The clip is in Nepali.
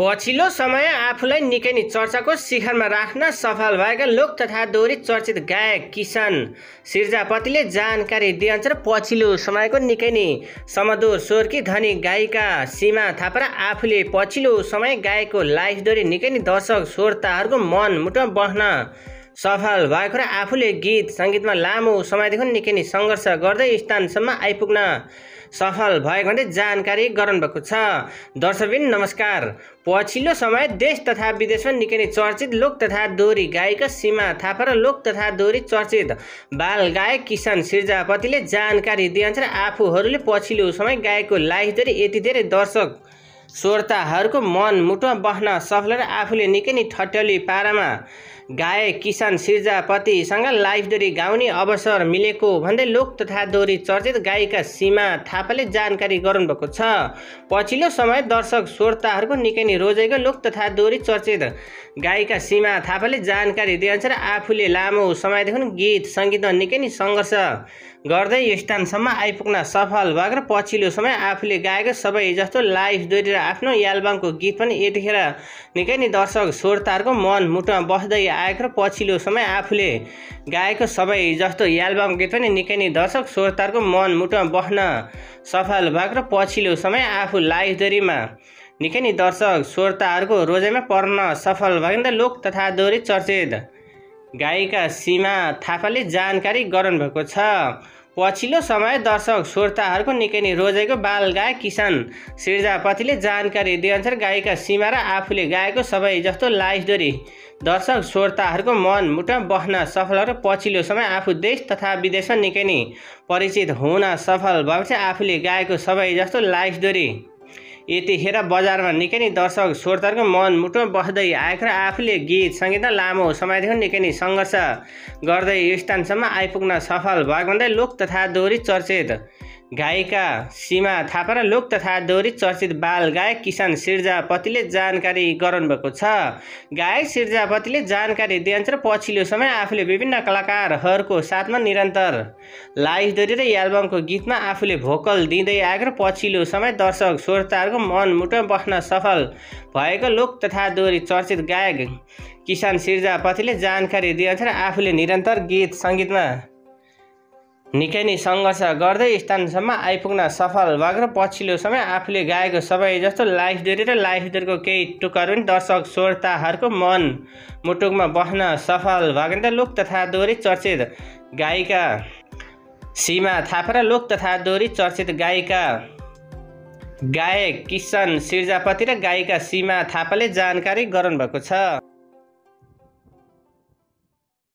पछिल्लो समय आफूलाई निकै नै चर्चाको शिखरमा राख्न सफल भएका लोक तथा दोहोरी चर्चित गायक किसन सिर्जापतिले जानकारी दिएअनुसार पछिल्लो समयको निकै नै समधुर स्वरकी धनी गायिका सीमा थापा र आफूले पछिल्लो समय गाएको लाइभ दोहोरी निकै नै दर्शक श्रोताहरूको मन मुटुमा बस्न सफल भएको र आफूले गीत सङ्गीतमा लामो समयदेखि निकै नै सङ्घर्ष गर्दै स्थानसम्म आइपुग्न सफल भएको भन्दै जानकारी गराउनुभएको छ। दर्शकबिन नमस्कार। पछिल्लो समय देश तथा विदेशमा निकै नै चर्चित लोक तथा दोहोरी गायिका सीमा थापा र लोक तथा दोहोरी चर्चित बाल गायक किसन सिर्जापतिले जानकारी दिएअनुसार आफूहरूले पछिल्लो समय गाएको लाइभ दोहोरी यति धेरै दर्शक श्रोताहरूको मन मुटुमा बस्न सफल र आफूले निकै नै ठट्यौली पारामा गायक किसन सिर्जापतिसँग लाइभ दोहोरी गाउने अवसर मिलेको भन्दै लोक तथा दोहोरी चर्चित गायिका सीमा थापाले जानकारी गराउनुभएको छ। पछिल्लो समय दर्शक श्रोताहरूको निकै नै रोजेको लोक तथा दोहोरी चर्चित गायिका सीमा थापाले जानकारी दिएअनुसार आफूले लामो समयदेखि गीत सङ्गीतमा निकै नै सङ्घर्ष गर्दै यो स्थानसम्म आइपुग्न सफल भएको र पछिल्लो समय आफूले गाएको सबै जस्तो लाइभ दोहोरी र आफ्नो एल्बमको गीत पनि यतिखेर निकै नै दर्शक श्रोताहरूको मन मुटुमा बस्दै आएको र पछिल्लो समय आफूले गाएको सबै जस्तो एल्बम गीत पनि निकै नै दर्शक श्रोताहरूको मन मुटुमा बस्न सफल भएको र पछिल्लो समय आफू लाइभ दोहोरीमा निकै नै दर्शक श्रोताहरूको रोजाइमा पर्न सफल भएको लोक तथा दोहोरी चर्चित गायिका सीमा थापाले जानकारी गराउनुभएको छ। पछिल्लो समय दर्शक श्रोताहरूको निकै नै रोजेको बाल गायक किसन सिर्जापतिले जानकारी दिएअनुसार गायिका सीमा र आफूले गाएको सबै जस्तो लाइभ दोहोरी दर्शक श्रोताहरूको मन मुटुमा बस्न सफल र पछिल्लो समय आफू देश तथा विदेशमा निकै नै परिचित हुन सफल भएपछि आफूले गाएको सबै जस्तो लाइभ दोहोरी यतिखेर बजारमा निकै नै दर्शक श्रोताहरूको मन मुटुमा बस्दै आएको र आफूले गीत सङ्गीतमा लामो समयदेखि निकै नै सङ्घर्ष गर्दै यो स्थानसम्म आइपुग्न सफल भएको भन्दै लोक तथा दोहोरी चर्चित गायिका सीमा थापा र लोक तथा दोहोरी चर्चित बाल गायक किसन सिर्जापतिले जानकारी गराउनुभएको छ। गायक सिर्जापतिले जानकारी दिएअनुसार पछिल्लो समय आफूले विभिन्न कलाकारहरूको साथमा निरन्तर लाइभ दोहोरी र एल्बमको गीतमा आफूले भोकल दिँदै आएको र पछिल्लो समय दर्शक श्रोताहरूको मन मुटुमा बस्न सफल भएको लोक तथा दोहोरी चर्चित गायक किसन सिर्जापतिले जानकारी दिएअनुसार आफूले निरन्तर गीत सङ्गीतमा निकै नै सङ्घर्ष गर्दै स्थानसम्म आइपुग्न सफल भएको र पछिल्लो समय आफूले गाएको सबै जस्तो लाइभ दोहोरी र लाइभ दोहोरीको केही टुक्काहरू पनि दर्शक श्रोताहरूको मन मुटुमा बस्न सफल भएको लोक तथा दोहोरी चर्चित गायिका सीमा थापा र लोक तथा दोहोरी चर्चित गायक किसन सिर्जापति र गायिका सीमा थापाले जानकारी गराउनुभएको छ।